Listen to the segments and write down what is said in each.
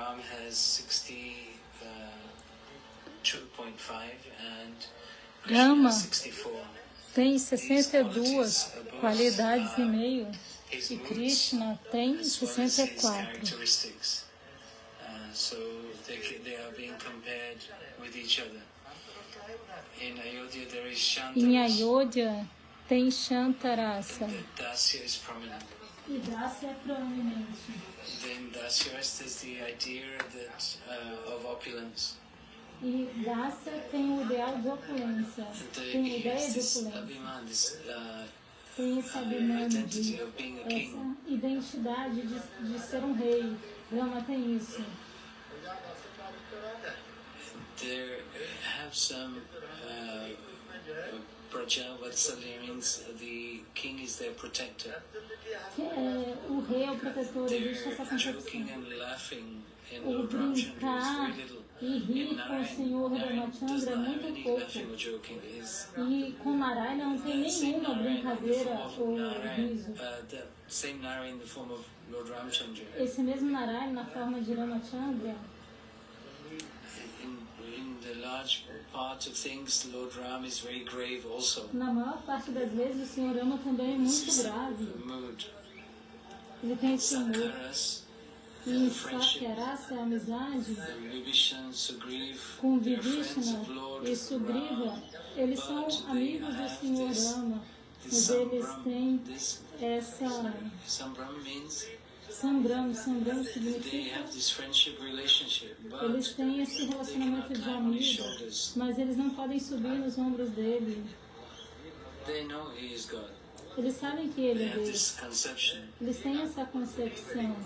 Ram has 62.5 and Krishna Rama has 64. tem 62 qualidades e meio e Krishna tem 64. So they are being compared with each other. In Ayodhya there is Shantarasa. Em Ayodhya tem Shantarasa. Dasya is prominent. E Dasya é proeminente. Then Dasya is the idea that of opulence. E Dasya tem o ideal de opulência. Tem a ideia de opulência. Tem esse abimano, essa identidade de ser um rei. Rama tem isso. There have some Praja Vatsalya means the king is their protector. O rei é o protetor, existe essa concepção. O brincar e rir com o Senhor Ramachandra é muito pouco. E com Narayana não tem nenhuma brincadeira ou riso. Esse mesmo Narayana na forma de Ramachandra, na maior parte das vezes o Senhor Rama também é muito grave. Ele tem esse humor. E Sakyarasa é a amizade com Vibhishana e Sugriva. Eles são amigos do Senhor Rama, mas eles têm essa... Sambram significa... Eles têm esse relacionamento de amigo, mas eles não podem subir nos ombros dele. Eles sabem que ele é Deus. Eles têm essa concepção.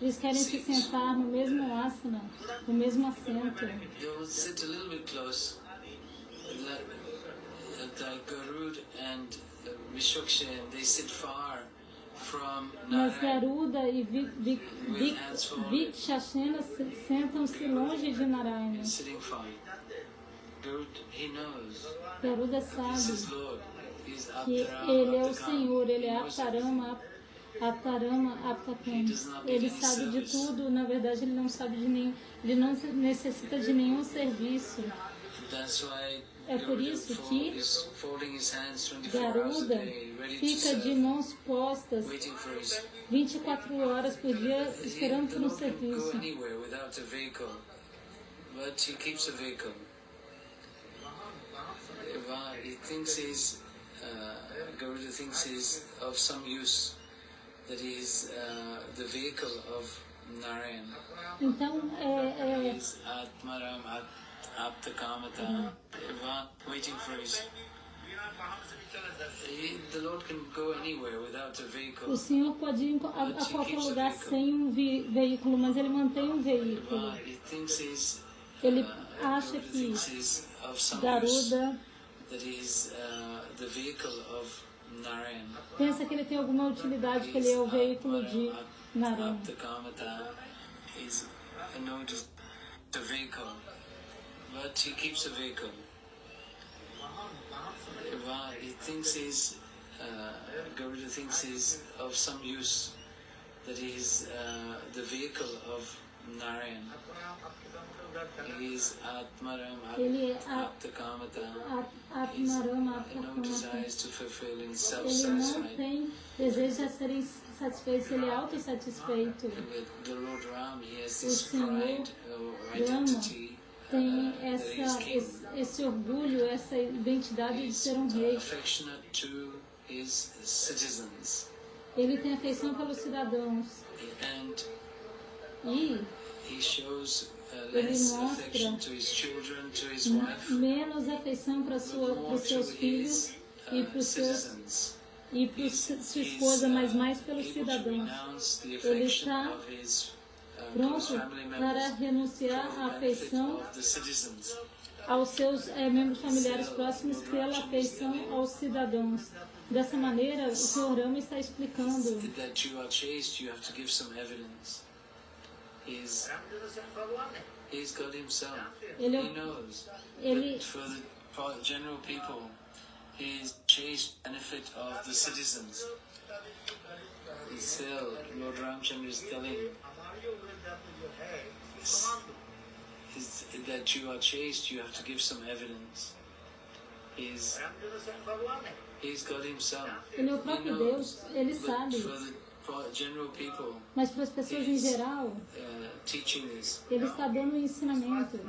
Eles querem se sentar no mesmo asana, no mesmo assento. Mas Garuda e Vikshashena sentam-se longe de Narayana. Garuda sabe que ele é o Senhor, ele é Aptarama, Aptakam. Ele sabe de tudo, na verdade ele não sabe de nenhum, ele não necessita de nenhum serviço. É por isso que Garuda fica de mãos postas 24 horas por dia esperando por um serviço. Garuda thinks he's of some use, that he is the vehicle of Narayana. Então, waiting for his... The Lord can go anywhere without a vehicle. O Senhor pode ir a qualquer lugar sem um veículo, mas ele mantém um veículo. Ele acha que Garuda pensa que ele tem alguma utilidade, que ele é o veículo de Narayana. But he keeps a vehicle. Garuda thinks he's of some use, that he is the vehicle of Narayana. He is Atmaram, Aptakamata. Atmaram, No desires to fulfill in Ele self-satisfied. não tem desejo de serem satisfeitos, ele é autossatisfeito. The Lord Ram, he has O this Senhor pride or identity. Tem esse orgulho, essa identidade de ser um rei. Ele tem afeição pelos cidadãos. E ele mostra menos afeição para os seus filhos e para sua esposa, mas mais pelos cidadãos. Ele está pronto para renunciar à afeição aos seus membros familiares próximos pela afeição aos cidadãos. Dessa maneira, o Senhor Rama está explicando ele still Lord Ramchandra is telling that you are chaste, you have to give some evidence. He's God himself. Ele é o próprio Deus, ele sabe. For general people, mas para as pessoas em geral, teaching this, ele está dando um ensinamento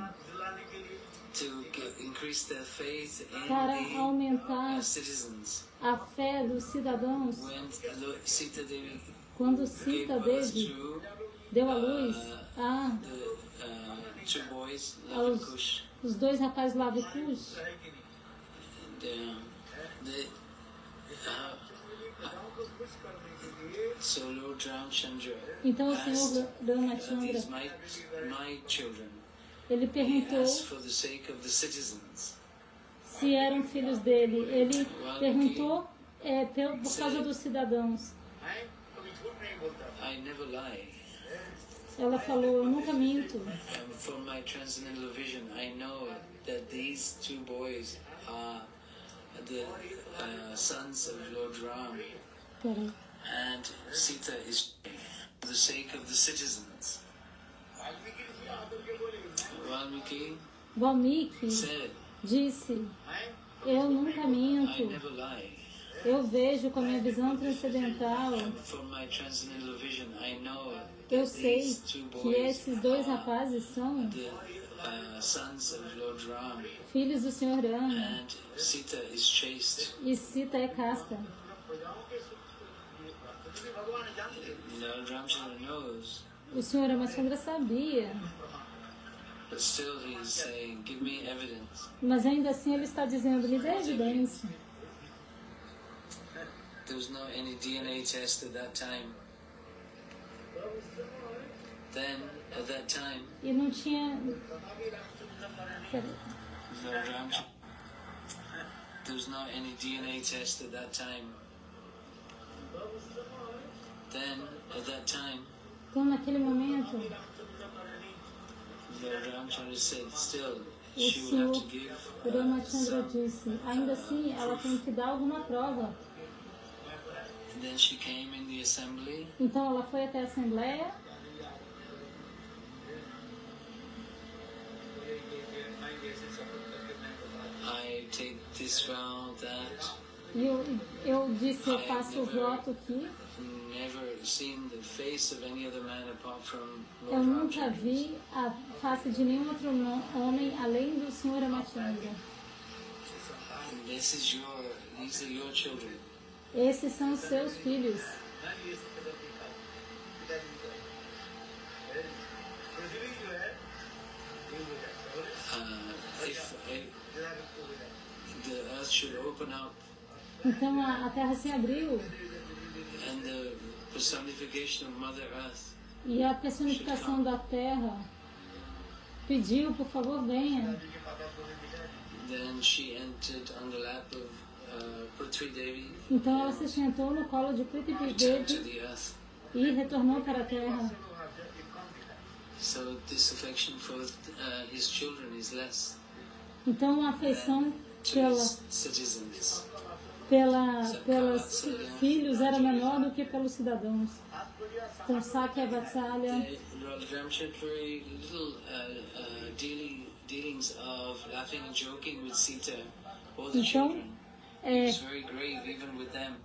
to increase their faith in para aumentar citizens. a fé dos cidadãos. Quando Sita Devi deu à luz os dois rapazes Lava e Kush, então o Senhor Ramachandra, ele perguntou se eram filhos dele. Ele perguntou por causa dos cidadãos. Ela falou, eu nunca minto. From my transcendental vision, I know that these two boys are the sons of Lord Ram. And Sita is for the sake of the citizens. Valmiki disse, eu nunca minto. Eu vejo com a minha visão transcendental. Eu sei que esses dois rapazes são filhos do Senhor Rama. E Sita é casta. O Senhor Ramachandra sabia. Mas ainda assim ele está dizendo, me dê evidência. There was no any DNA test at that time. Then, at that time, e não tinha. There was no any DNA test at that time. Then, at that time, então naquele momento, Ramchandra said, still, o she will have to give. Ramachandra disse, ainda assim ela tem que dar alguma prova. Then she came in the assembly. Então ela foi até a assembleia. I take this vow that. Eu disse, eu faço o voto aqui. Never seen the face of any other man apart from Lord Eu nunca vi a face de nenhum outro homem além do Senhor Ramachandra. These are your children. Esses são os seus filhos. The earth should open up. Então a terra se abriu. And the personification of Mother Earth. E a personificação da terra pediu, por favor, venha. Then she entered on the lap of Prithvi Devi. Então ela se sentou no colo de Prithvi Devi e retornou para a terra. So this affection for his children is less. Então a afeição pelos filhos era menor do que pelos cidadãos. Então Sakya Vatsalya. Dealings of laughing and joking with Sita, all Então, the children. It's very grave even with them.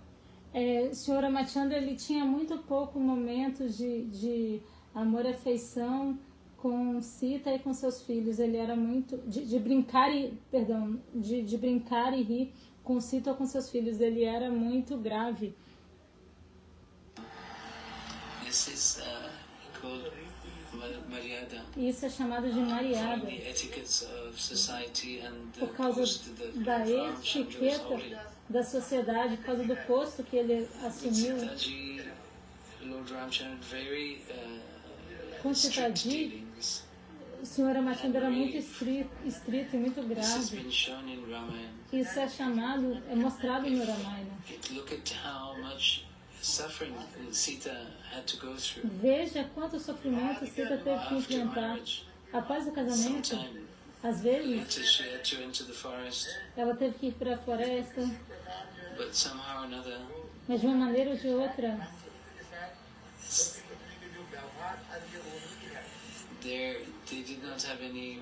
Sr. Ramachandra, ele tinha muito pouco momentos de amor e afeição com Sita e com seus filhos. Ele era muito de brincar e rir com Sita ou com seus filhos. Ele era muito grave. This is called Maryada. Isso é chamado de Maryada. Por causa da etiqueta da sociedade, por causa do posto que ele assumiu. Com Sitaji, o Sr. Ramachandra era muito estrito e muito grave. Isso é mostrado no Ramayana. Veja quanto sofrimento Sita teve que enfrentar após o casamento. Às vezes, ela teve que ir para a floresta, mas de uma maneira ou de outra, they did not have any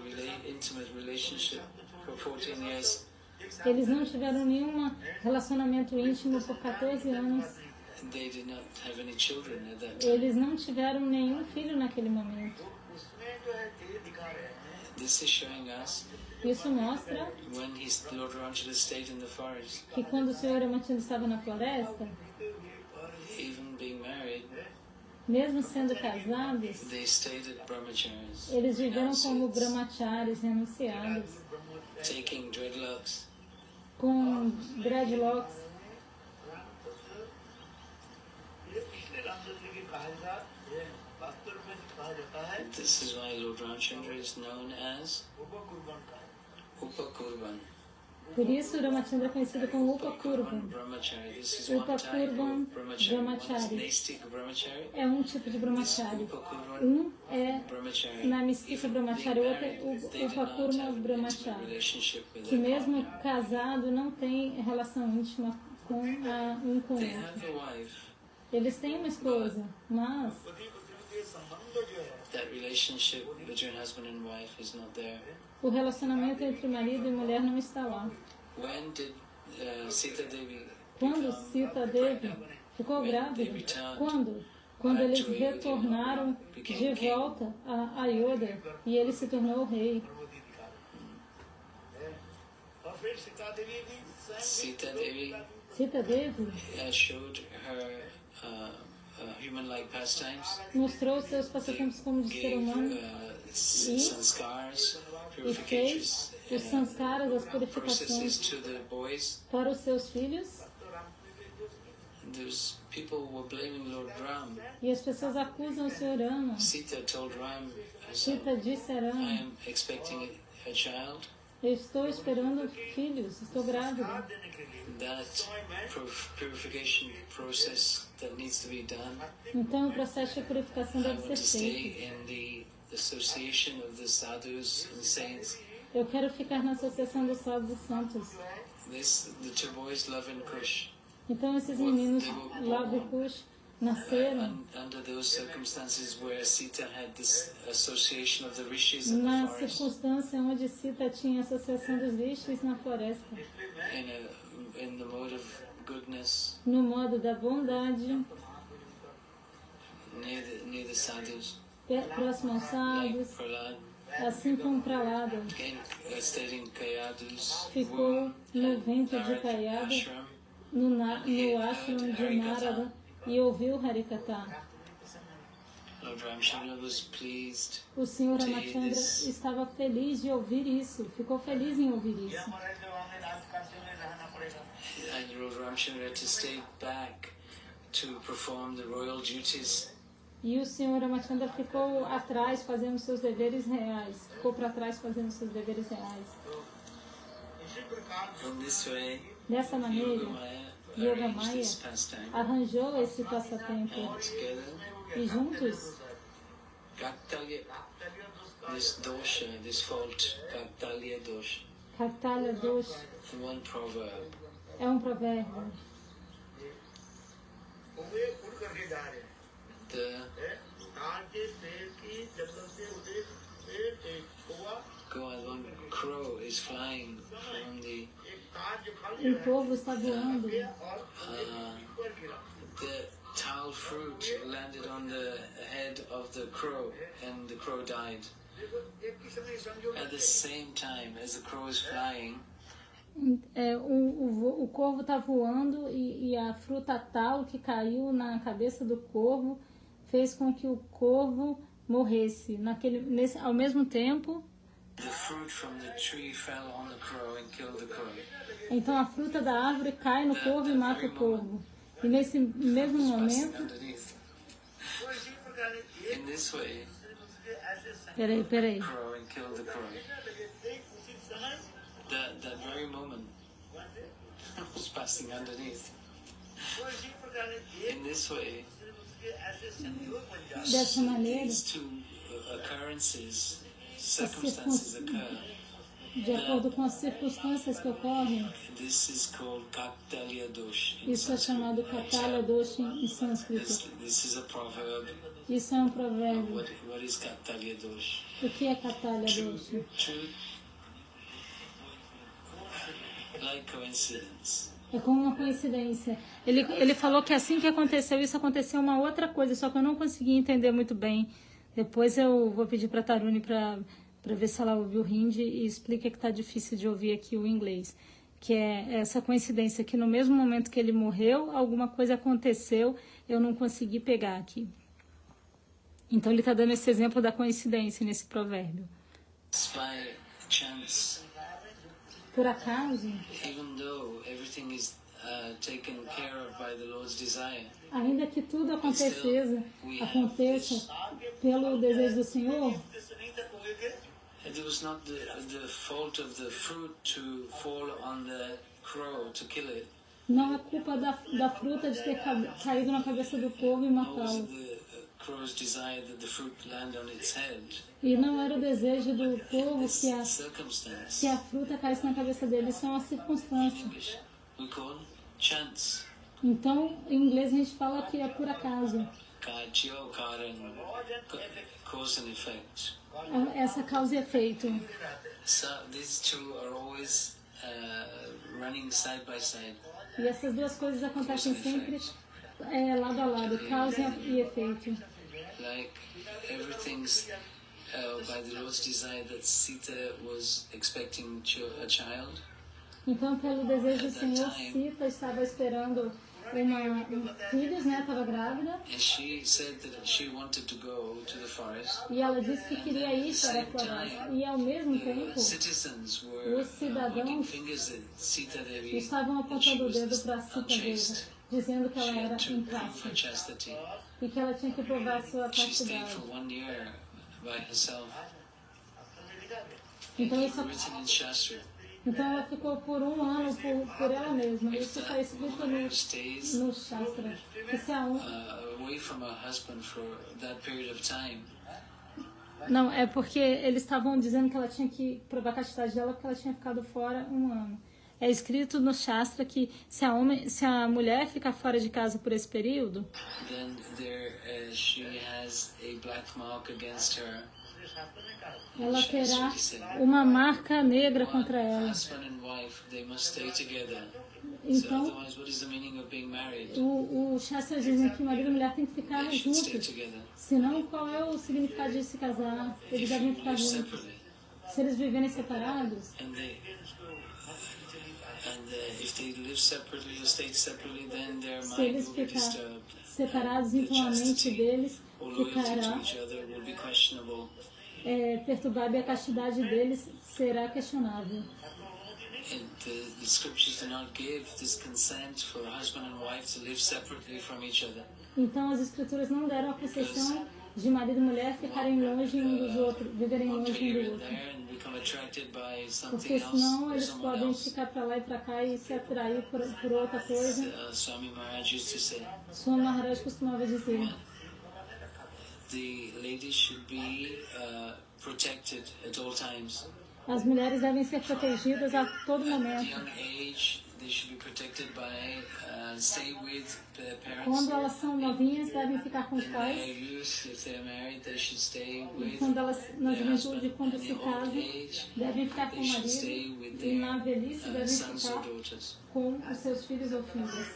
intimate relationship for 14 years. Eles não tiveram nenhum relacionamento íntimo por 14 anos. They did not have any children at that time. Eles não tiveram nenhum filho naquele momento. This is showing us Isso mostra when Lord Ramchandra stayed in the forest, que quando o Senhor Ramachandra estava na floresta, even being married, mesmo sendo casados, they stayed at brahmacharis, eles viveram como brahmacharis renunciados, taking dreadlocks, com dreadlocks. This is why Lord Ramchandra is known as Upakurvan. Por isso, Ramachandra é conhecido como Upakurvan. Brahmachari. This is one type Upakurvan of brahmachari. One is Brahmachari. Naistika brahmachari. É um tipo de brahmachari. Upakurvan É brahmachari. na Mistika Brahmachari, o outro é o Upakurva Brahmachari, que mesmo casado não tem relação íntima com um com o They outro. have a wife. Eles têm uma esposa, mas That relationship between husband and wife is not there. o relacionamento entre marido e mulher não está lá. When did Sita Devi Quando Sita Devi ficou grávida? Quando? Quando eles retornaram de volta a Ayodhya e ele se tornou o rei. Sita Devi Sita Devi showed her human-like pastimes, mostrou seus passatempos como de ser humano sanskars, e fez os sanskaras, as processes purificações to the boys. para os seus filhos. There's people who were blaming Lord Ram. E as pessoas acusam o Senhor Rama. Sita told Ram, Sita disse a I Rama: am expecting a child. eu estou esperando filhos, estou grávida. That purification process that needs to be done. Então o processo de purificação I deve want ser to feito. stay in the association of the sadhus and saints. Eu quero ficar na associação dos sábios e santos. The two boys, Love and Kush, Então esses meninos Lava e Kush nasceram under those circumstances where Sita had this association of the rishis in the na forest, circunstância onde Sita tinha a associação dos rishis na floresta, in the mode of goodness, no modo da bondade, near the sadhus, próximo aos like sábios, Prahlad, assim como Prahlada stayed in Kayadus, ficou no ventre de Kayada, ashram, no ashram de Narada, e ouviu Harikatha. Lord Ramchandra was pleased. O Senhor Ramachandra estava feliz de ouvir isso, ficou feliz em ouvir isso. And Lord Ramchandra had to stay back to perform the royal duties. E o Senhor Ramachandra ficou atrás fazendo seus deveres reais, ficou para trás fazendo seus deveres reais. In this way, Dessa maneira, Yogamaya arranged Yogamaya this pastime. arranjou esse passatempo And together, e juntos, Kaktalya, this dosha, this fault, Kaktalya dosha, Kaktalya Dosh one proverb. é um provérbio. The one crow is flying from the Corvo está voando. the tal fruit landed on the head of the crow, and the crow died. At the same time as the crow is flying, O corvo está voando e a fruta tal que caiu na cabeça do corvo fez com que o corvo morresse. Ao mesmo tempo, the fruit from the tree fell on the crow and killed the crow. então a fruta da árvore cai no corvo e mata o corvo. E nesse mesmo momento... In this way, Peraí. crow and killed the crow. That very moment was passing underneath. In this way, Dessa maneira, these two occurrences, circumstances occur. de acordo com as circunstâncias que ocorrem. This is called Kaktalya Dosh. Isso é chamado Kaktalya Dosh em sânscrito. This is a proverb. Isso é um provérbio. What is Kaktalya Dosh? O que é Kaktalya Dosh? Truth, like coincidence. É como uma coincidência. Ele falou que assim que aconteceu isso, aconteceu uma outra coisa, só que eu não consegui entender muito bem. Depois eu vou pedir para a Taruni para ver se ela ouviu o hindi e explica que está difícil de ouvir aqui o inglês. Que é essa coincidência, que no mesmo momento que ele morreu, alguma coisa aconteceu, eu não consegui pegar aqui. Então ele está dando esse exemplo da coincidência nesse provérbio. By chance. Por acaso, Even though everything is taken care of by the Lord's desire, ainda que tudo aconteça pelo desejo do Senhor, it was not the fault of the fruit to fall on the crow to kill it. não é culpa da fruta de ter caído na cabeça do povo e matá-lo. The crow's desire that the fruit land on its head. E não era o desejo do povo Circumstance. que a fruta caísse na cabeça dele. Isso é uma circunstância. We call chance. Então, em inglês a gente fala que é por acaso. Kajyo, karan, cause and effect. Essa causa e efeito. So these two are always running side by side. E essas duas coisas acontecem sempre lado a lado, causa e efeito. Like everything's by the Lord's desire that Sita was expecting a child. Então, pelo desejo do Senhor, Sita estava esperando filhos, né? Estava grávida. And she said that she wanted to go to the forest. E ela disse que queria ir para a floresta. E ao mesmo tempo, os cidadãos estavam apontando o dedo para Sita Deva, dizendo que ela era incasta e que ela tinha que provar sua castidade. Então ela ficou por um ano por ela mesma. Isso está escrito no Shastra. Não, é porque eles estavam dizendo que ela tinha que provar a castidade dela porque ela tinha ficado fora um ano. É escrito no Shastra que se a mulher ficar fora de casa por esse período, ela terá uma marca negra contra ela. Então, o Shastra diz que marido e mulher têm que ficar juntos. Senão, qual é o significado de se casar? Eles devem ficar juntos. Se eles viverem separados, se eles ficarem separados, então a mente deles ficará perturbada e a castidade deles será questionável. Então as escrituras não deram a concessão de marido e mulher ficarem longe um dos outros, viverem longe um do outro. Porque senão eles podem ficar para lá e para cá e se atrair por outra coisa. Swami Maharaj costumava dizer: as mulheres devem ser protegidas a todo momento. Quando elas são novinhas, devem ficar com os pais. E quando elas, na juventude, quando se casam, devem ficar com o marido. E na velhice, devem ficar com os seus filhos ou filhas.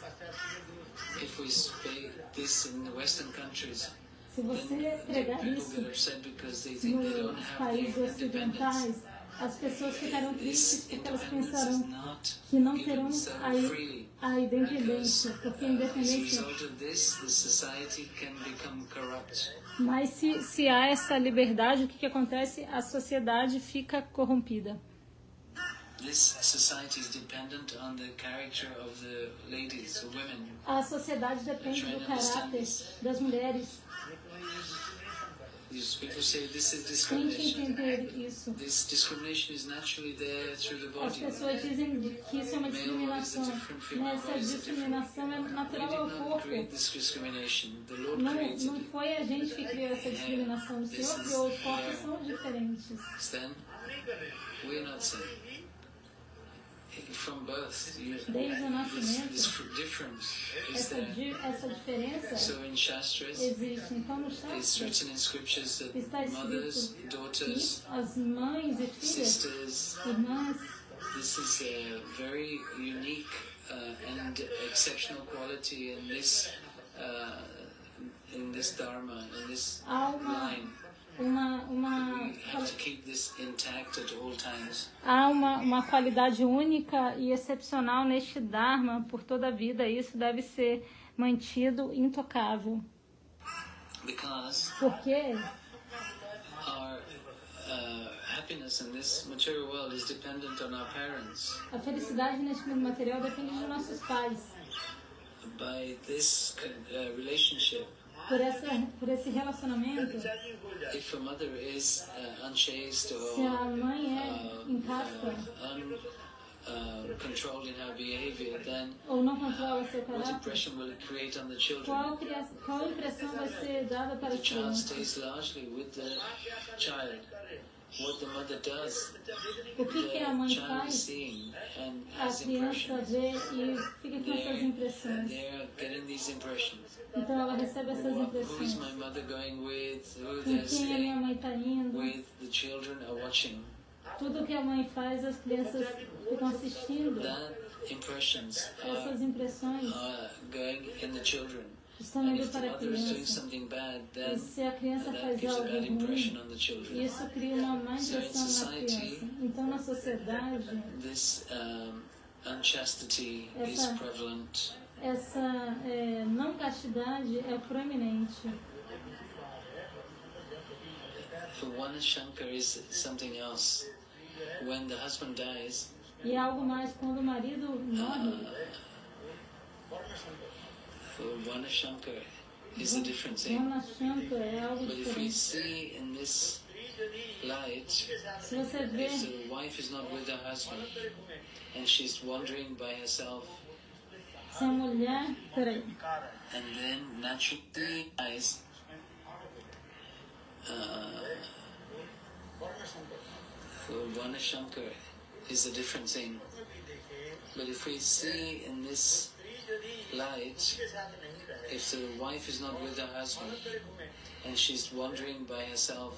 Se você pregar isso nos países ocidentais, as pessoas ficarão tristes porque elas pensarão que não terão a independência, porque a independência... Mas se há essa liberdade, o que acontece? A sociedade fica corrompida. A sociedade depende do caráter das mulheres. These people say this is Tente discrimination. entender isso. This discrimination is naturally there through the As body. pessoas dizem que isso é uma discriminação. Essa discriminação é natural ao corpo. Não foi a gente que criou essa discriminação. O Senhor criou, os corpos são diferentes. Then we are not same. From birth, Desde o nascimento, this difference is essa there. diferença So in Shastras, existe. Então, no it's Shastra, written in scriptures that está mothers, escrito que daughters, as mães e filhas, sisters, irmãs, this is a very unique and exceptional quality in this dharma, in this line. We have to keep this intact at all times. Há uma qualidade única e excepcional neste Dharma por toda a vida. Isso deve ser mantido intocável. Porque our happiness in this material world is dependent on our parents. A felicidade neste mundo material depende dos nossos pais. By this relationship, por esse relacionamento, if a mother is unchaste or se a mãe é incasta, controlled in her behavior, then ou não controla seu what caráter, impression will it create on the children? qual impressão vai ser dada para The os child crianças? stays largely with the child. What the mother does, O que a the mãe child is faz, seeing and a has criança impressions. vê e fica com essas impressões. They're getting these impressions. Então ela recebe essas Who is impressões. my mother going with? Who Com they're quem a minha staying mãe está indo? with? The children are watching. Tudo que a mãe faz, as crianças ficam assistindo. That impressions Essas impressões are going in the children. estão And indo if the para a mother is doing criança. something bad, E then se a criança that faz gives a algo bad ruim, impression on the children. isso cria uma má So in impressão na society, criança. Então, na sociedade, This unchastity is Essa- prevalent. essa não castidade é proeminente. For one Shankar is something else. When the husband dies, E algo mais, quando o marido morre, for one Shankar is a different thing. Dona Shankar é algo But if we diferente. see in this light, Se você vê, if the wife is not with her husband and she's wandering by herself, se a mulher, peraí, and then naturally dies, for one Shankar is a different thing. But if we see in this light, if the wife is not with her husband and she's wandering by herself,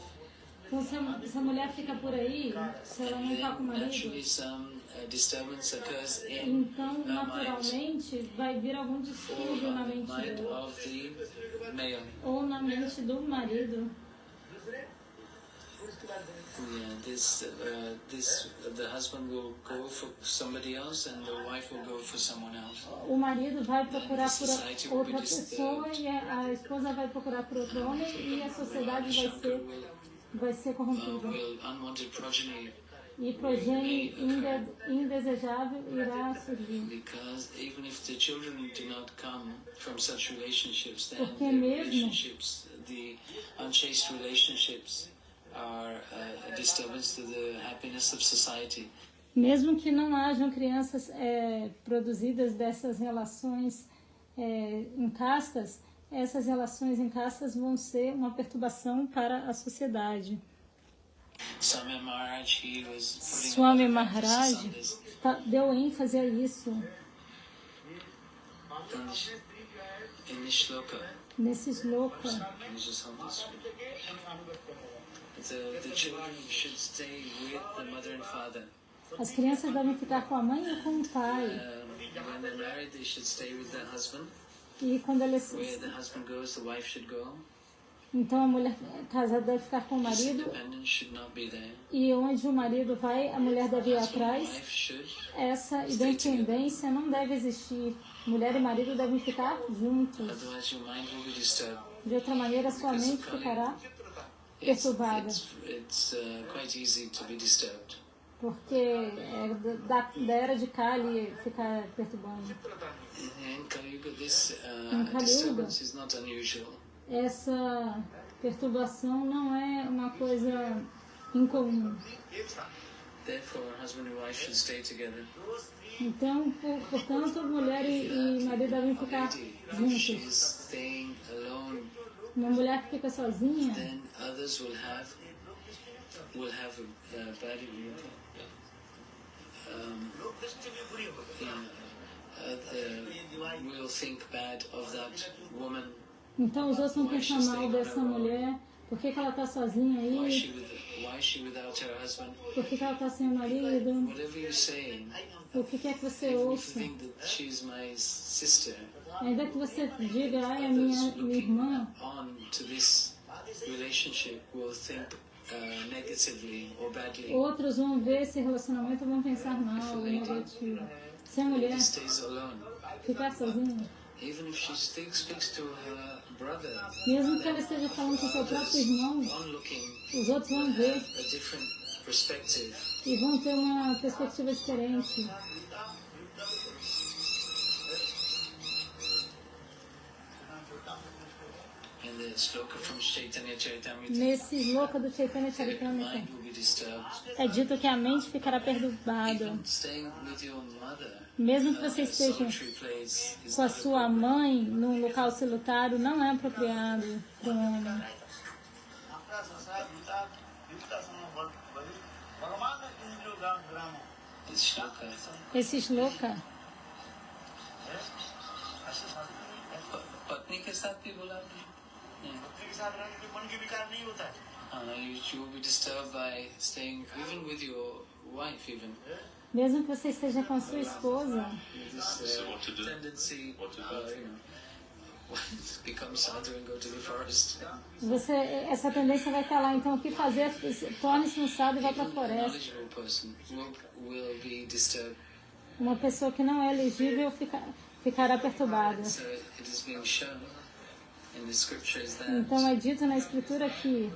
então, se a mulher fica por aí, se ela não está com o then marido, naturally some disturbance occurs in então her mind naturalmente vai vir algum or distúrbio na on the mente mind dela, of the male. ou na mente do marido. Yeah, the husband will go for somebody else and the wife will go for someone else. O marido vai procurar por outra pessoa e a esposa vai procurar por outro homem e a sociedade vai ser corrompida. Will unwanted progeny, E progenie indesejável irá surgir. because even if the children do not come from such relationships, then Porque the mesmo- relationships, the unchaste relationships, are a disturbance to the happiness of society. Mesmo que não hajam crianças produzidas dessas relações incastas, essas relações incastas vão ser uma perturbação para a sociedade. Swami Maharaj, he was putting Swami a lot of emphasis Maharaj on this. deu ênfase a isso In this shloka, nesse sloka. can you just hold this? The children should stay with the mother and father. As crianças devem ficar com a mãe ou com o pai. When they're married, they should stay with their husband. E quando eles, Where the husband goes, the wife should go. então a mulher casada deve ficar com o This marido. independence should not be there. E onde o marido vai, a mulher deve ir Husband and atrás. wife should. Essa independência não deve existir. Mulher e marido devem ficar juntos. Otherwise, your mind will be disturbed. De outra maneira, sua mente ficará perturbada. It's quite easy to be disturbed. Porque da era de Kali ficar perturbando. In Kali Yuga, this Kali Yuga. disturbance is not unusual. Essa perturbação não é uma coisa incomum. Therefore, husband and wife should stay together. Então, portanto, mulher e marido devem ficar juntos. Uma mulher que fica sozinha, then others will have a bad will think bad of that woman. Então os outros vão pensar mal dessa mulher. Por que ela está sozinha aí? Why is she without her husband? Por que ela está sem o marido? Whatever you say, o que quer que você ouça? think that she's my sister, ainda que você diga, ai, é minha irmã, on to this relationship will think negatively or badly. Outros vão ver esse relacionamento e vão pensar mal, negativo. Se a mulher Stays alone. ficar sozinha, Even if she speaks to her brother, mesmo que ela esteja falando com seu próprio irmão, os outros vão ver a different perspective. e vão ter uma perspectiva diferente. Nesse sloka do Chaitanya Charitamrita é dito que a mente ficará perturbada. Mesmo que você esteja com a sua mãe num local solitário, não é apropriado para um homem. Esse sloka you will be disturbed by staying even with your wife even. Mesmo que você esteja com a sua esposa, tendency become sadhu and go to the forest. Essa tendência vai estar lá. Então, o que fazer? Torne-se um sábio e vá para a floresta. Will be disturbed. Uma pessoa que não é elegível ficará perturbada. Então, é dito na Escritura que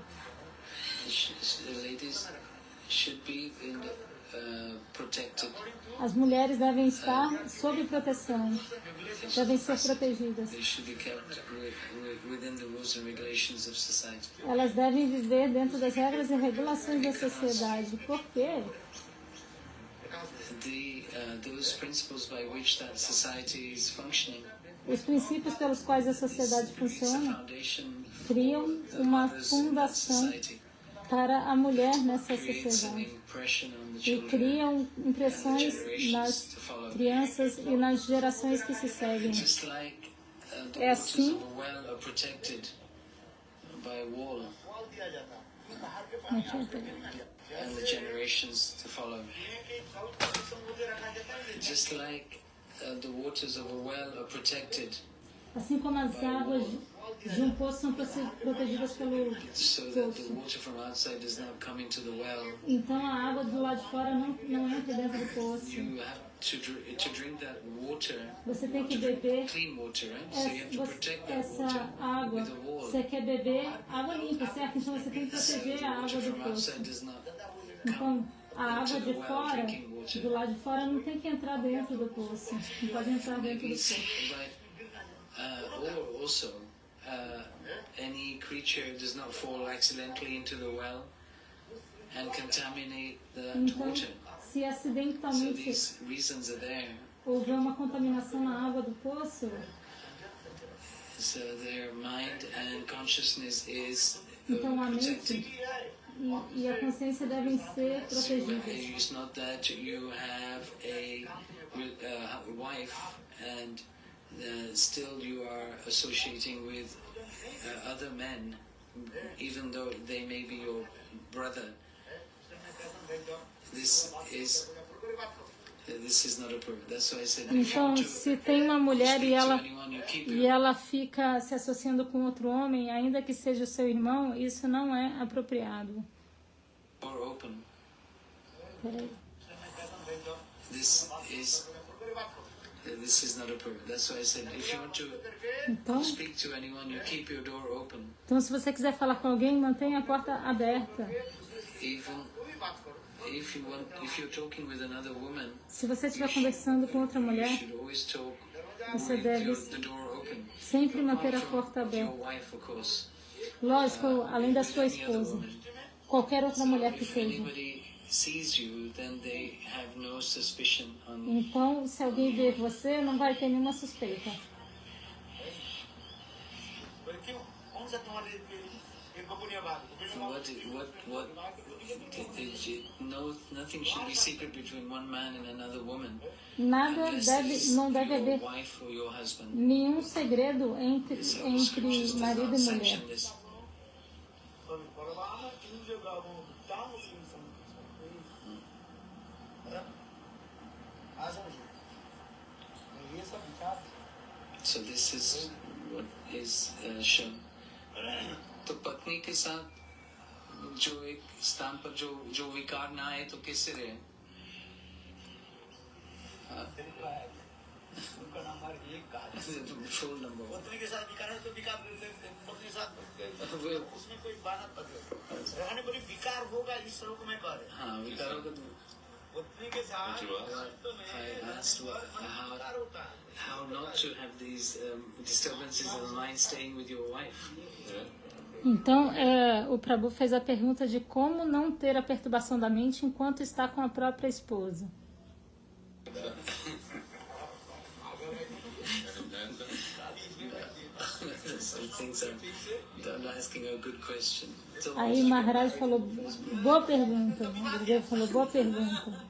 as mulheres devem estar sob proteção, devem ser protegidas. Elas devem viver dentro das regras e regulações da sociedade. Por quê? Os princípios pelos quais a sociedade funciona criam uma fundação para a mulher nessa sociedade e criam impressões nas crianças e nas gerações que se seguem. É assim and the generations to follow. Just like the waters of a well are protected. Assim como as águas de um poço são protegidas pelo so that the water from outside does not come into the well. Então a água do lado de fora não entra dentro do poço. You have to drink that water. Você tem que beber clean water, right? So you have to protect that essa água. Você quer beber água limpa, certo? Então você tem que proteger a água do poço. Então a água de fora, do lado de fora, não tem que entrar dentro do poço. Não pode entrar dentro do poço. Or also, any creature does not fall accidentally into the well and contaminate the water. Se acidentalmente houver uma contaminação na água do poço, so their mind and consciousness is então a mente e a consciência devem ser protegidas. It's not that you have a wife and still you are associating with other men, even though they may be your brother. This is not appropriate. That's why I said. Então, se tem uma mulher e ela fica se associando com outro homem, ainda que seja o seu irmão, isso não é apropriado. Peraí. This is not appropriate. That's why I said if you want to speak to anyone, you keep your door open. Então, se você quiser falar com alguém, mantenha a porta aberta. Se você estiver conversando com outra mulher, você deve sempre manter a porta aberta. Lógico, além da sua esposa, qualquer outra mulher que seja. Então, se alguém ver você, não vai ter nenhuma suspeita. Não deve haver nenhum segredo entre marido e mulher. So this is what is shown. तो पत्नी के साथ जो एक स्थान पर जो विकार ना आए तो कैसे रहे? फुल नंबर पत्नी के साथ विकार है तो विकार पत्नी के साथ उसमें कोई बात रहने पर विकार होगा इस श्लोक में कह रहे। हाँ विकार होगा तो पत्नी के साथ I asked how not to have these disturbances of mind staying with your wife. Então, o Prabhu fez a pergunta de como não ter a perturbação da mente enquanto está com a própria esposa. Aí Maharaj falou, boa pergunta. Ele falou, boa pergunta.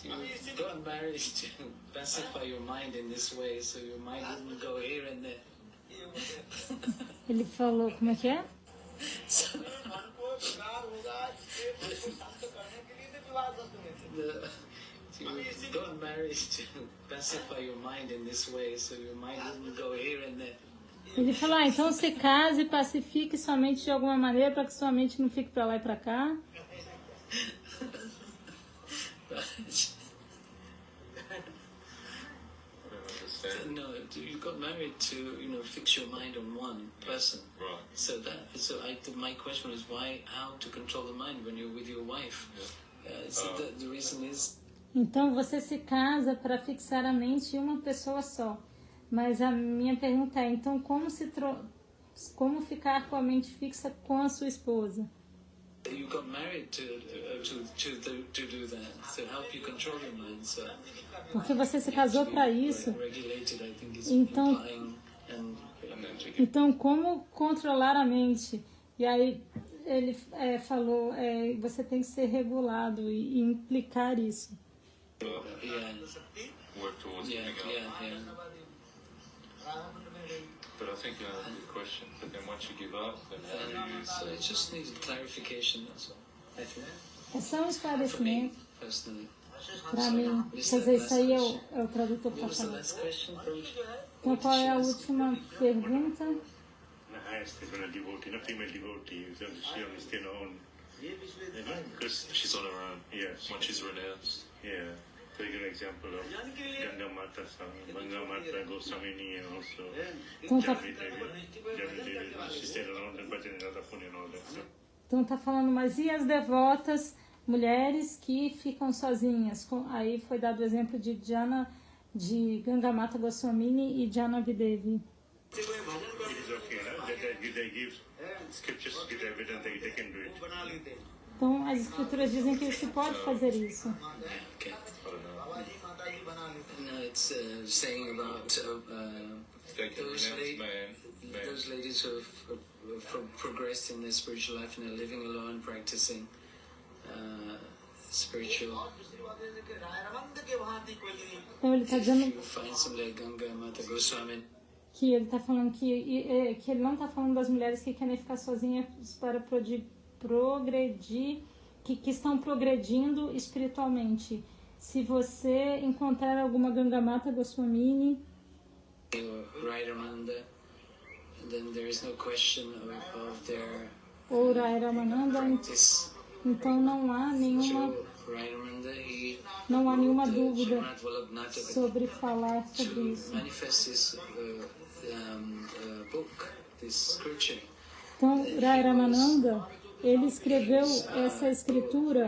You got married to pacify your mind in this way, so your mind wouldn't go here and there. Ele falou, como é que é? You got married to pacify your mind in this way, so your mind wouldn't go here and there. Ele falou, então se case e pacifique sua mente de alguma maneira para que sua mente não fique para lá e para cá. No, you got married to, fix your mind on one person. Right. So my question is how to control the mind when you're with your wife? The reason is. Então você se casa para fixar a mente em uma pessoa só. Mas a minha pergunta é, então como ficar com a mente fixa com a sua esposa? You got married to do that, to help you control your mind. So porque você se casou para isso. Então como controlar a mente? E aí ele falou, você tem que ser regulado e implicar isso. But I think you have a good question. But then once you give up, then so it just needs clarification. That's all. I think. É só um esclarecimento. Personally. Para mim, quer dizer, isso aí é o tradutor para falar. Então, qual é a última pergunta? because she's on her own. Yeah. Once she's renounced. Yeah. Take an example of Ganga Mata, Ganga Mata, Goswamini, and also she stayed around and Bhajan Radhapuni and all that stuff. Então tá falando, mas e as devotas mulheres que ficam sozinhas? Aí foi dado o exemplo de Ganga Mata Goswamini e Jana Videvi. It is okay, that they give scriptures, give evidence that they can do it. Então as escrituras dizem que se pode fazer isso. Okay. No, it's saying about those ladies who have progressed in their spiritual life and are living alone, practicing spiritual. Então ele está dizendo You find some like Ganga Mata Goswami. Que ele está falando que ele não está falando das mulheres que querem ficar sozinhas para progredir, que estão progredindo espiritualmente. Se você encontrar alguma Ganga Mata Goswamini ou Rai Ramananda, então não há nenhuma dúvida sobre falar sobre isso. Então, Rai Ramananda, ele escreveu essa escritura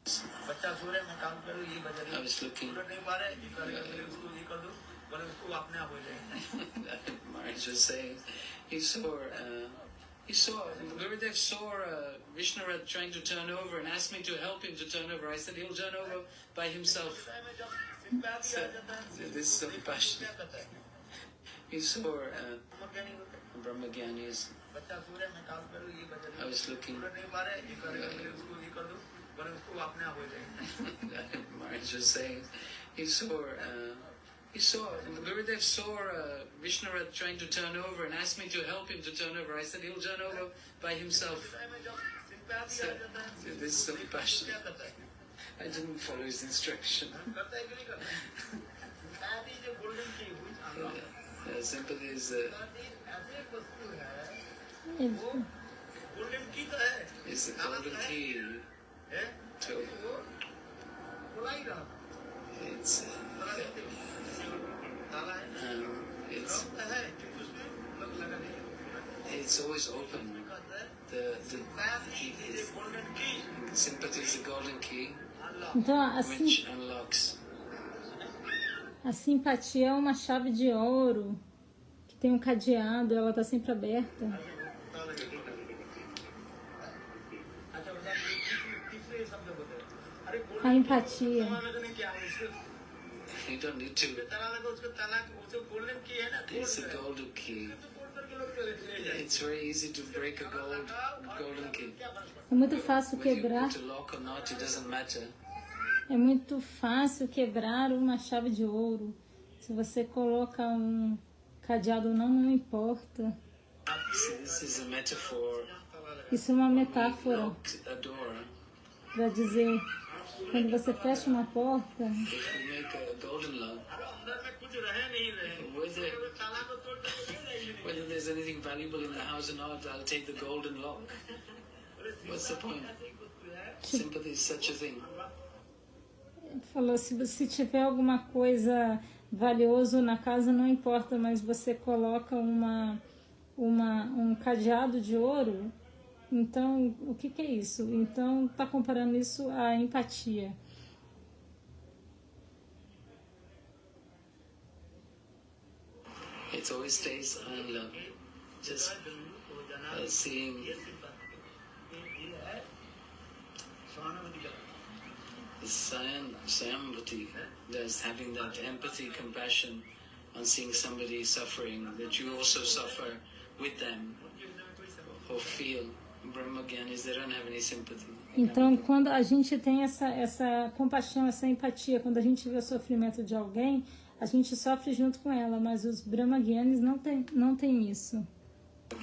I was looking. Maharaj was saying he saw Gurudev saw Vishnurad trying to turn over and asked me to help him to turn over. I said he'll turn over by himself. So, this is so passionate. He saw Brahmagyanis. I was looking. Maharaj was saying he saw Gurudev saw Vishnurad trying to turn over and asked me to help him to turn over. I said he'll turn over by himself. So, this is so passionate. I didn't follow his instruction. Sympathy is the golden key to it's always open. The sympathy is the golden key Então, which unlocks. a simpatia é uma chave de ouro que tem um cadeado, ela está sempre aberta. A empatia. You don't need to. It's a golden key. It's very easy to break a golden key. É muito fácil Whether you quebrar. put a lock or not, it doesn't matter. É muito fácil quebrar uma chave de ouro. Se você coloca um cadeado ou não, não importa. This is a metaphor. Isso é uma metáfora Lock a door. para dizer, quando você fecha uma porta, If you make a golden lock, whether there's anything valuable in the house or not, I'll take the golden lock. What's the point? Sympathy is such a thing. falou, se tiver alguma coisa valioso na casa, não importa, mas você coloca um cadeado de ouro, então, o que é isso? Então, está comparando isso à empatia. It always stays on love. Just seeing Sayamvati, there's having that empathy, compassion on seeing somebody suffering, that you also suffer with them, or feel. Brahmagyanis, they don't have any sympathy. Então, quando a gente tem essa compaixão, essa empatia, quando a gente vê o sofrimento de alguém, a gente sofre junto com ela, mas os Brahmagyanis não tem isso. They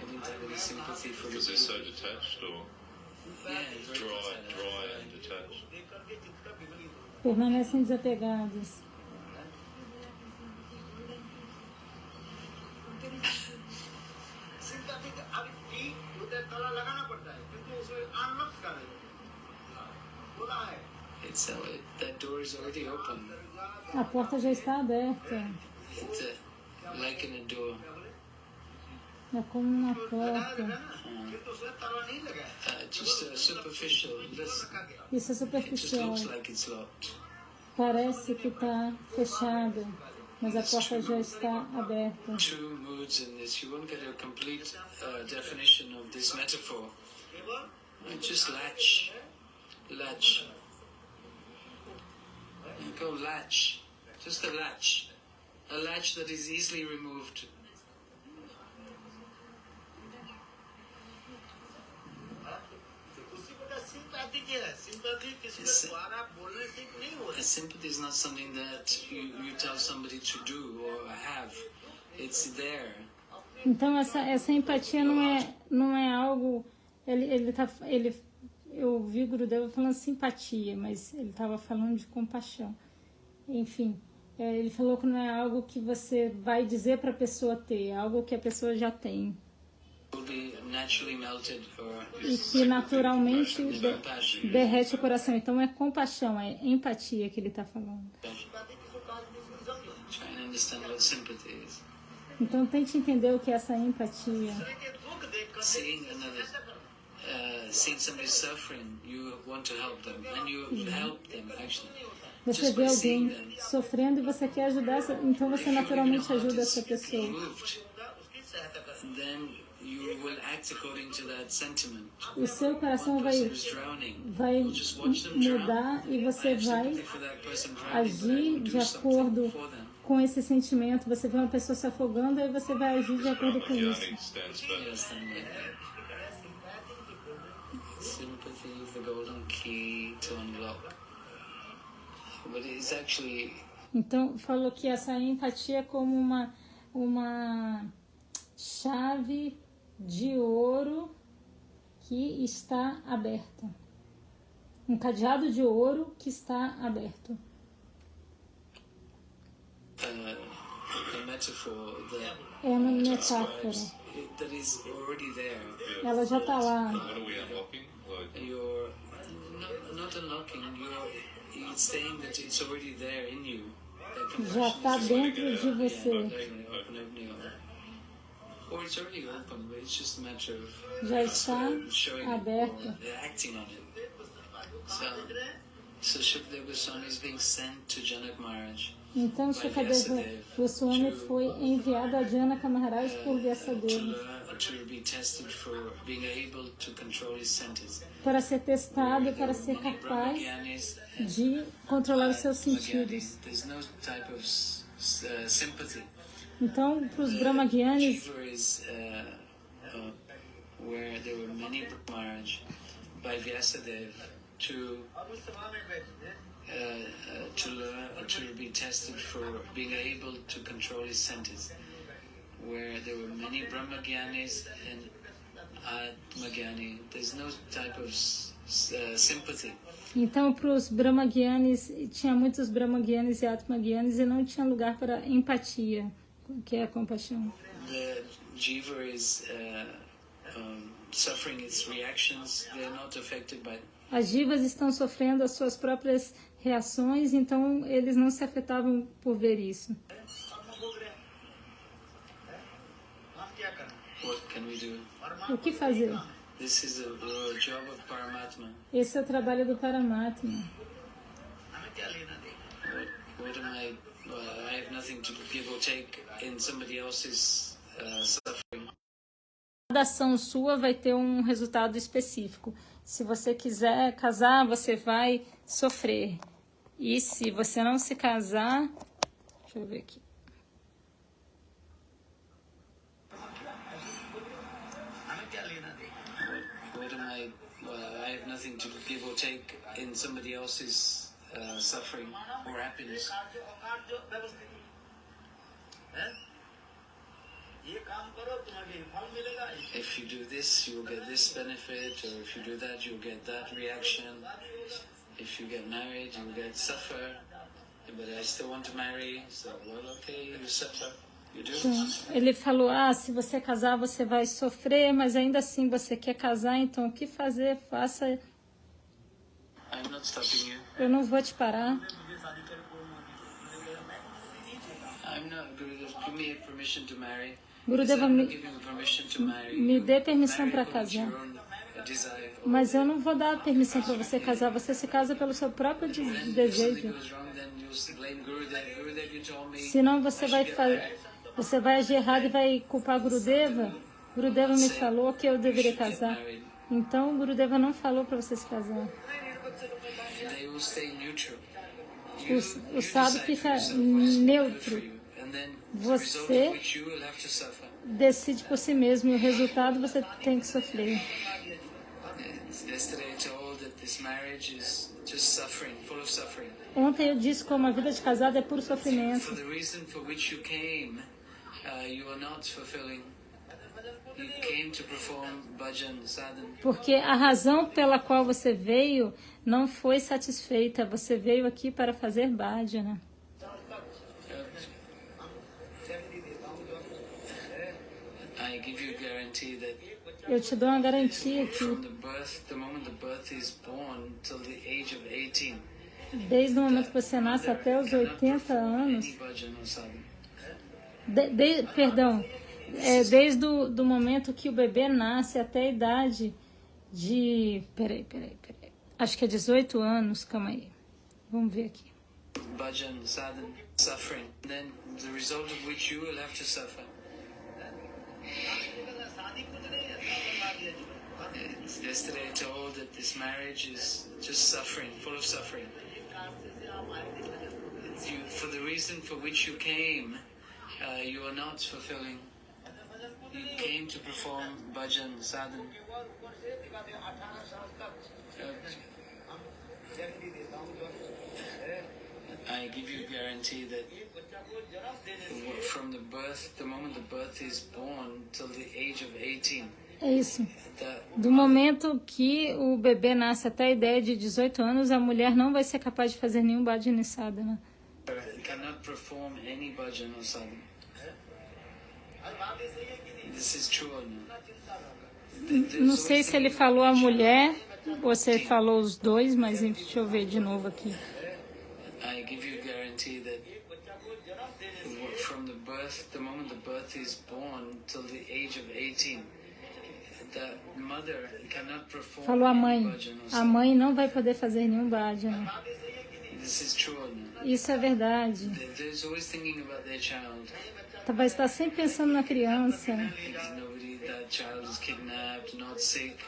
didn't have any sympathy for Because they're this. so detached or Yeah, very dry and detached. Permanecem desapegados. That door is already open. A porta já está aberta. It's like in a door. É como uma porta. Just superficial. Isso é It just superficial. looks like it's locked. Parece que está fechada, mas a porta já está aberta. Two moods in this. You won't get a complete definition of this metaphor. Just latch. Go latch. Just a latch. A latch that is easily removed. Sympathy is not something that you tell somebody to do or have. It's there. Então essa empatia não é algo. Eu vi o Gurudeva falando simpatia, mas ele estava falando de compaixão. Enfim, ele falou que não é algo que você vai dizer para a pessoa ter, é algo que a pessoa já tem. E que naturalmente derrete o coração. Então é compaixão, é empatia que ele está falando. Então tente entender o que é essa empatia. seeing somebody suffering, you want to help them, and you help them actually. Você vê alguém sofrendo e você quer ajudar, então você naturalmente ajuda essa pessoa. O seu coração vai mudar e você vai agir de acordo com esse sentimento. Você vê uma pessoa se afogando, aí você vai agir de acordo com isso. Sympathy is the golden key to unlock. But it's actually... Então, falou que essa empatia é como uma chave de ouro que está aberta. Um cadeado de ouro que está aberto. The metaphor that É uma metáfora. that is already there. Ela já está lá. What are we unlocking? Like, You're not unlocking. It's saying that it's already there in you. Já está dentro de você. Opening up. Or it's already open, but it's just a matter of Já está showing aberto. it or acting on it. So Shukadeva Goswami is being sent to Janak Maharaj. Então, Shukadeva Goswami foi enviado a Janaka Maharaj por Vyasadeva para ser testado, para ser capaz de controlar os seus sentidos. Então, para os Brahmagyanis, where there were many Maharaj by Vyasadeva to be tested for being able to control his senses, where there were many Brahmagyanis and Atmagyani. There's no type of sympathy. Então, para os Brahmagyanis, tinha muitos Brahmagyanis e Atmagyanis e não tinha lugar para empatia, que é a compaixão. The jiva is suffering its reactions. They're not affected by. As jivas estão sofrendo as suas próprias reações, então eles não se afetavam por ver isso. What can we do? O que fazer? This is the job of Paramatma. Esse é o trabalho do Paramatma. What am I? I have nothing to give or take in somebody else's suffering. Cada ação sua vai ter um resultado específico. Se você quiser casar, você vai sofrer. E se você não se casar... Deixa eu ver aqui. What am I? I have nothing to give or take in somebody else's suffering or happiness. If you do this, you'll get this benefit, or if you do that, you'll get that reaction. If you get married, you'll get suffer. But I still want to marry, so well, okay, you suffer. Então, ele falou, se você casar, você vai sofrer, mas ainda assim você quer casar, então o que fazer? Faça. I'm not stopping you. Eu não vou te parar. I'm not, Gurudev, give me permission to marry. Gurudeva, me dê permissão para casar. Mas eu não vou dar permissão para você casar. Você se casa pelo seu próprio desejo. Senão você vai agir errado e vai culpar Gurudeva. Gurudeva me falou que eu deveria casar. Então Gurudeva não falou para você se casar. O sábio fica neutro. Você decide por si mesmo e o resultado você tem que sofrer. Ontem eu disse como a vida de casado é puro sofrimento. Porque a razão pela qual você veio não foi satisfeita. Você veio aqui para fazer bhajana. Eu te dou uma garantia que desde o momento que você nasce até os 80 anos, desde o momento que o bebê nasce até a idade Peraí. Acho que é 18 anos, calma aí. Vamos ver aqui. Bhajan, sadhana, suffering, then the result of which you will have to suffer. Yesterday I told that this marriage is just suffering, full of suffering. For the reason for which you came, you are not fulfilling. You came to perform bhajan, sadhana. I give you a guarantee that from the moment the birth is born till the age of 18. É isso. Do momento que o bebê nasce até a ideia de 18 anos, a mulher não vai ser capaz de fazer nenhum bhajan e sadhana. Cannot perform any bhajan or sadhana. This is true. Não sei se ele falou a mulher ou se ele falou os dois, mas deixa eu ver de novo aqui. I give you a guarantee that from the moment the birth is born till the age of 18, the mother cannot perform. Falou a mãe. A mãe não vai poder fazer nenhum bhajan. This is true. Isso é verdade. They're always thinking about their child. Vai estar sempre pensando na criança. That child is kidnapped, not sick.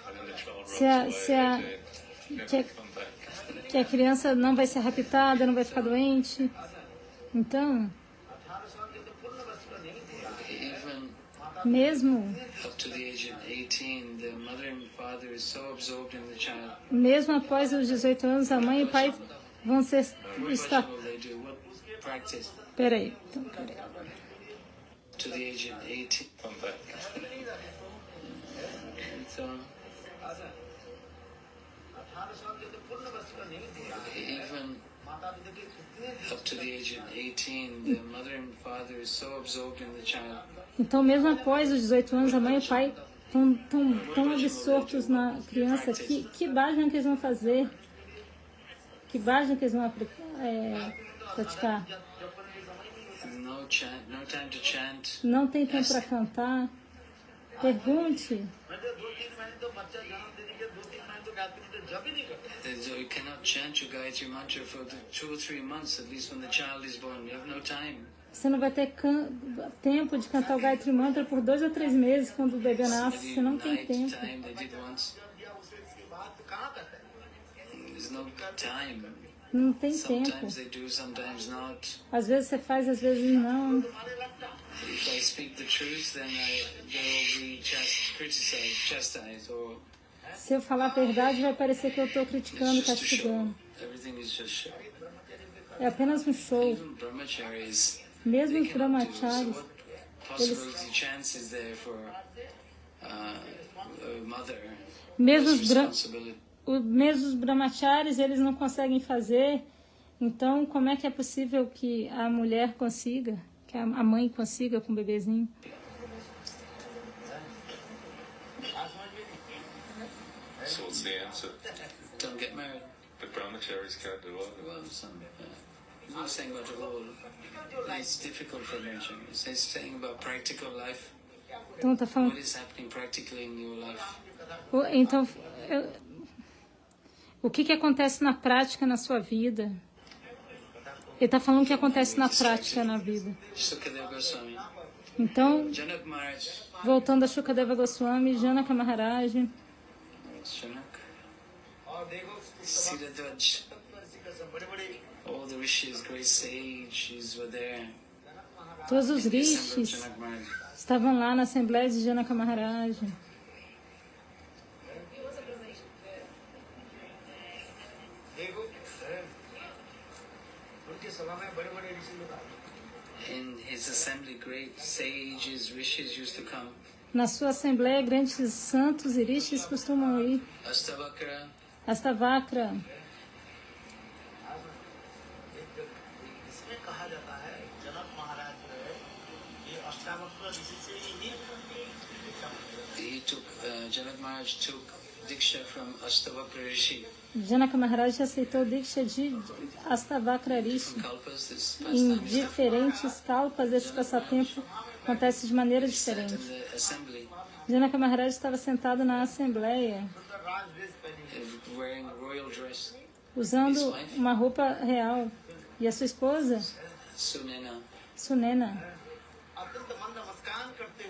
Que a criança não vai ser raptada, não vai ficar doente. Então, mesmo após os 18 anos, a mãe e o pai vão estar... Peraí. To the age of 18. So, even up to the age of 18, the mother and father is so absorbed in the child. Então, mesmo após os 18 anos, a mãe e o pai estão tão absortos na criança. Que bhajan que eles vão fazer? Que bhajan que eles vão praticar? Não tem tempo para cantar. Pergunte. You cannot chant your Gayatri mantra for 2 or 3 months, at least when the child is born. You have no time. Você não vai ter tempo de cantar o Gayatri Mantra por 2 ou 3 meses quando o bebê nasce. Você não tem tempo. Não tem tempo. Às vezes você faz, às vezes não. Se eu falar a verdade, vai parecer que eu estou criticando, castigando. É apenas um show. Mesmo os brahmacharis, mesmo os brahmacharis, eles não conseguem fazer. Então, como é que é possível que a mulher consiga, que a mãe consiga com o bebezinho? So what's the answer? Don't get married. The brahmacharis can't do it. Well, I'm not saying about the role. It's difficult for them. It's saying about practical life. Então, tá falando... What is happening practically in your life? Então, o que acontece na prática na sua vida? Ele está falando o que acontece na prática na vida. Então, voltando a Shukadeva Goswami, Janaka Maharaj, Siddhartha, all the rishis, great sages were there. Todos os rishis estavam lá na Assembleia de Janaka Maharaj. In his assembly, great sages, rishis used to come. Na sua assembleia, grandes santos e rishis costumam ir. Astavakra. Janaka Maharaj took Diksha from Astavakra Rishi. Janaka Maharaj aceitou Diksha de Astavakra Rishi. Em diferentes kalpas, esse passatempo acontece de maneira diferente. Janaka Maharaj estava sentado na assembleia. wearing royal dress. Usando uma roupa real. E a sua esposa, Sunena,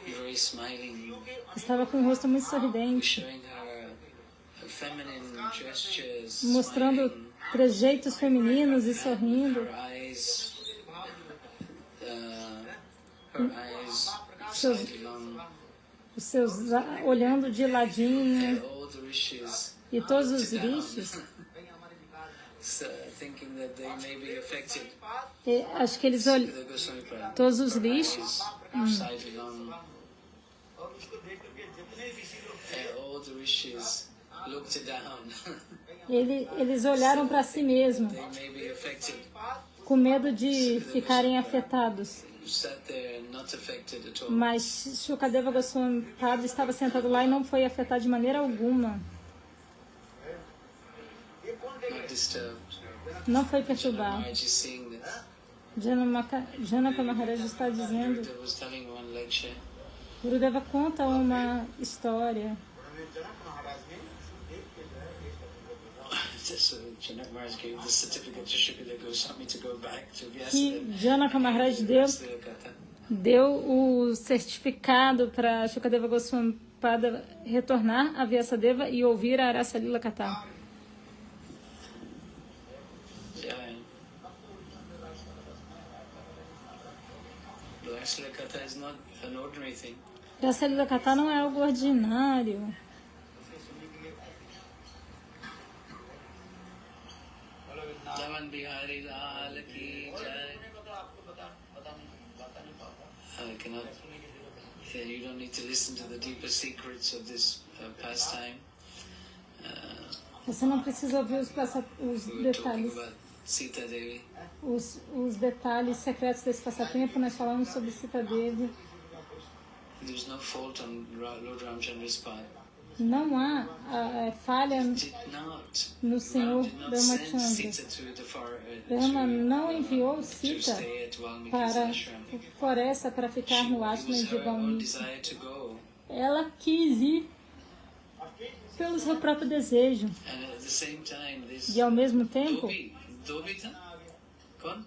very smiling, estava com um rosto muito sorridente, showing her feminine gestures, mostrando smiling. trejeitos femininos e sorrindo. Her eyes Seus, sidelong, os seus olhando de ladinho. all the rishis E todos os looked down, rishis, thinking that they may be affected. acho que eles olham, The Goswami Prabhupada, todos os rishis, sidelong, all the rishis looked down. eles olharam para si mesmos, They may be affected. com medo de ficarem afetados. Sat there not affected at all. Mas Shukadeva Goswami Pada estava sentado lá e não foi afetado de maneira alguma. Not disturbed. Não foi perturbado. Maharaj is seeing this. Janaka Maharaj está dizendo, Gurudev was telling one lecture. Gurudeva conta uma história So Janak Maharaj gave the certificate to Shukadeva Goswami to go back to que Vyasadeva. Janaka Maharaj deu o certificado para Shukadeva Goswami Pada retornar a Vyasadeva e ouvir a Rasa Lila Katha. Rasa Lila Katha is not an ordinary thing. Rasa Lila Katha não é algo ordinário. Raman Bihari Lal ki jai. I cannot. You don't need to listen to the deeper secrets of this pastime. Você não precisa ouvir os We were talking detalhes, about Sita Devi. os detalhes secretos desse passatempo. Nós falamos sobre Sita Devi. There's no fault on Lord Ramchandra's part. Não há falha Did not. no Senhor Did not send Ramachandra. Sita to the Brahma não to enviou Sita stay at Valmiki's para ashram. a floresta para ficar no It ashram was de her own Valmiki. desire to go. Ela quis ir pelo seu próprio desejo. And at the same time, this E ao mesmo tempo, Dobita? Kon?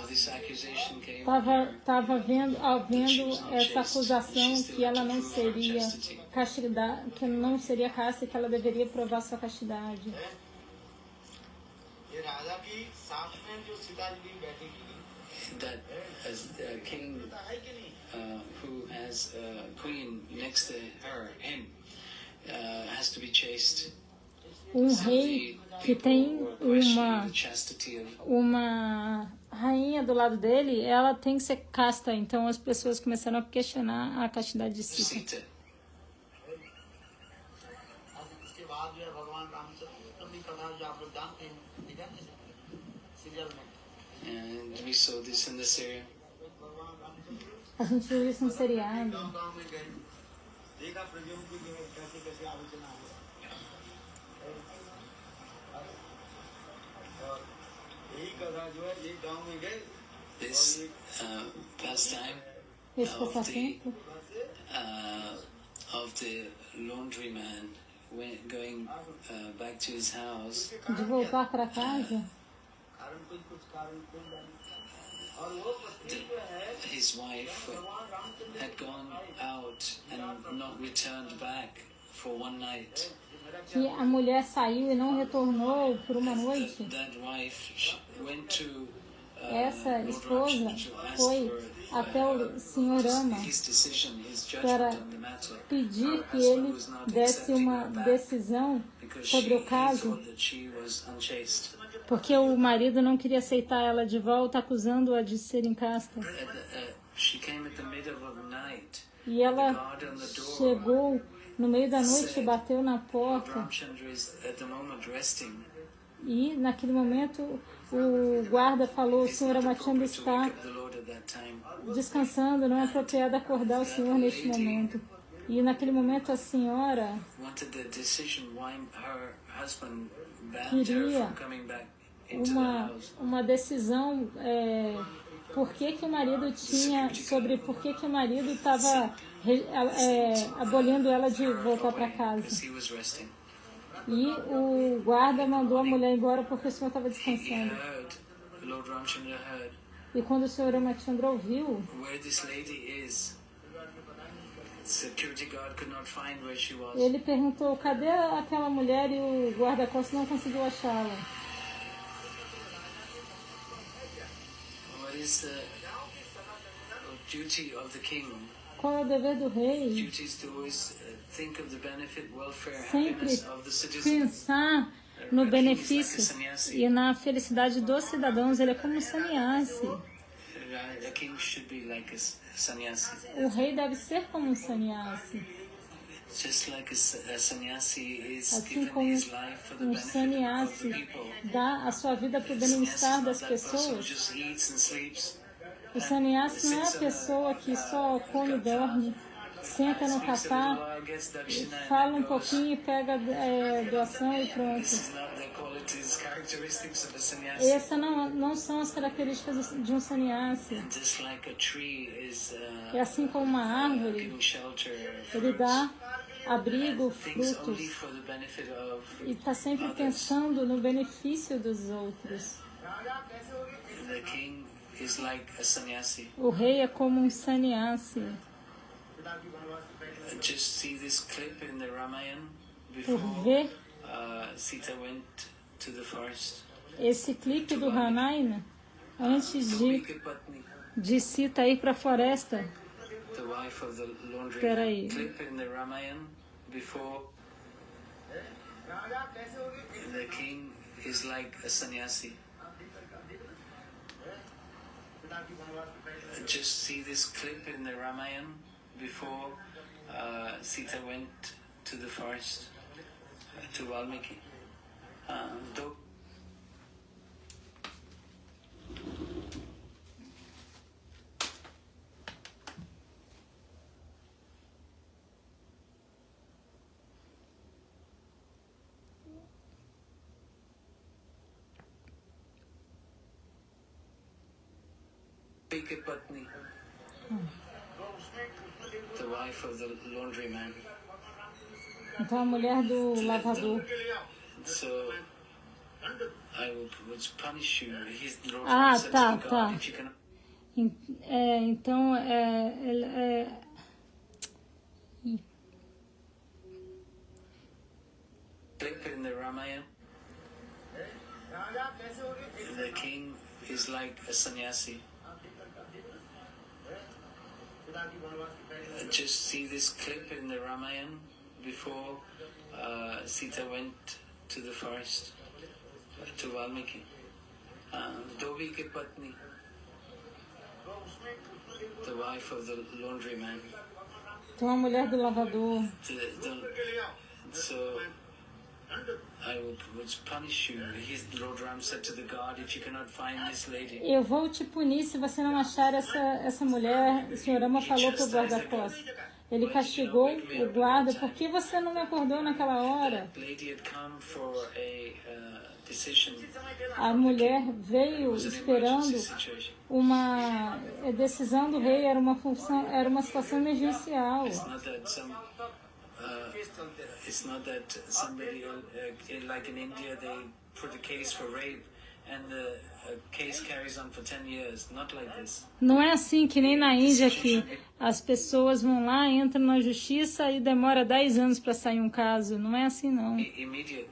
This accusation came estava havendo essa acusação que ela não seria castidade, que não seria casta e que ela deveria provar sua castidade. that as a king who has a queen next to him, has to be chaste. Rei que tem uma rainha do lado dele, ela tem que ser casta. Então as pessoas começaram a questionar a castidade de Sita. And we saw this in the serial. A gente viu isso no seriado. This pastime of the laundryman going back to his house. De voltar para casa. His wife had gone out and not returned back for one night. Que a mulher saiu e não retornou por uma noite. That wife went to essa esposa foi até o Sr. Rama para pedir que ele desse uma decisão sobre o caso, porque o marido não queria aceitar ela de volta, acusando-a de ser incasta. E ela chegou no meio da noite e bateu na porta. E naquele momento o guarda falou: o Sr. Ramachandra está descansando, não é apropriado acordar o Senhor neste momento. E naquele momento a senhora queria uma decisão por que o marido tinha, sobre por que o marido estava abolindo ela de voltar para casa. E o guarda mandou a mulher embora porque o senhor estava descansando. E quando o senhor Ramachandra ouviu ele perguntou, cadê aquela mulher, e o guarda-costas não conseguiu achá-la. Qual é o dever do rei? Sempre pensar no benefício e na felicidade dos cidadãos. Ele é como um sannyasi. O rei deve ser como um sannyasi. Assim como um sannyasi dá a sua vida para o bem-estar das pessoas, o sannyasi não é a pessoa que só come e dorme, senta no cafá, fala um pouquinho e pega doação e pronto. Essas não são as características de um sannyasi. É assim como uma árvore, ele dá abrigo, frutos, e está sempre pensando no benefício dos outros. O rei é como um sannyasi. Por ver esse clipe do Ramayana, antes de Sita ir para a floresta. Espera aí. The king is like a sannyasi. Just see this clip in the Ramayana before Sita went to the forest to Valmiki. Patni, the wife of the laundryman. Então a mulher do lavador. So I would punish you. Tá. Então in the Ramayana, the king is like a sannyasi. Just see this clip in the Ramayana before Sita went to the forest to Valmiki. Dhobi ki Patni, the wife of the laundryman. Então a mulher do lavador. So I would punish you. Lord Ram said to the guard, if you cannot find this lady. Eu vou te punir se você não achar essa mulher. O Sr. Rama falou para o guarda-costas. Ele castigou o guarda. Por que você não me acordou naquela hora? A mulher veio esperando uma decisão do rei. Era uma situação emergencial. It's not that somebody, like in India, they put a case for rape and the case carries on for 10 years. Not like this. Não é assim que nem na Índia, que as pessoas vão lá, entram na justiça e demora 10 anos para sair um caso. Não é assim, não. Immediate.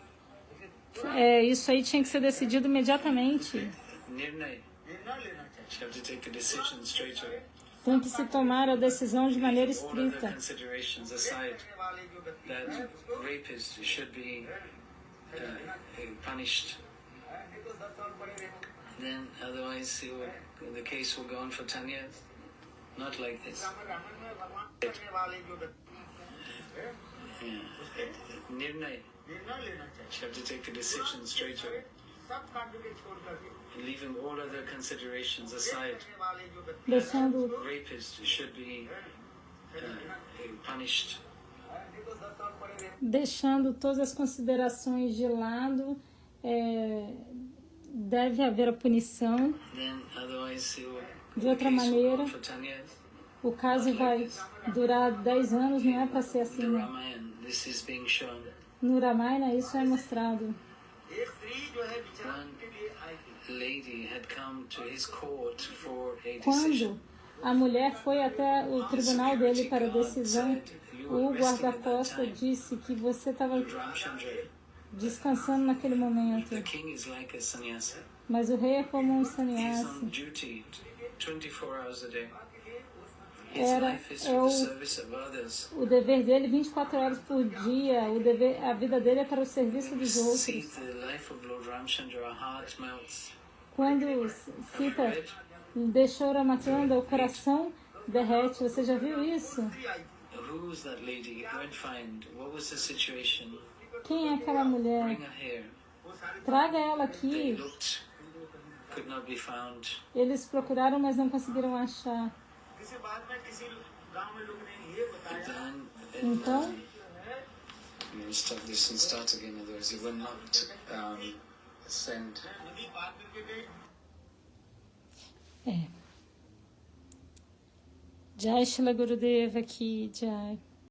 Isso aí tinha que ser decidido imediatamente. Nirnay. You have to take a decision straight away. Tem que se tomar a decisão de maneira estrita. That rapists should be punished. Then otherwise the case will go on for 10 years. Not like this. Nirnay. You have to take a decision straight away. Leaving all other considerations aside. Rapists should be punished. Deixando todas as considerações de lado, deve haver a punição. Then otherwise it will, De outra the case will go maneira, on for 10 years. o caso vai durar 10 anos, não é para ser assim. The Né? Ramayana, this is being shown. No Ramayana isso é mostrado. One lady had come to his court for a Quando decision. a mulher foi até o tribunal dele para a decisão, o guarda-costa disse que você estava Ramchandra, descansando naquele momento. the king is like a sannyasa. Mas o rei é como um He's on sannyasi. duty 24 hours a day. His Era life is é for the service of others. o dever dele 24 horas por dia. A vida dele é para o serviço dos See outros. the life of Lord Ramchandra, our heart melts. Quando Sita deixou Ramachandra, o coração derrete. Você já viu isso? Who was that lady? Go and find. What was the situation? Quem é aquela mulher? Bring her here. Traga ela They aqui. looked, could not be found. Eles procuraram, mas não conseguiram achar. But then, Então, I'm going to stop this and start again. Otherwise, it will not send. Jai Shila Gurudeva Ki Jai.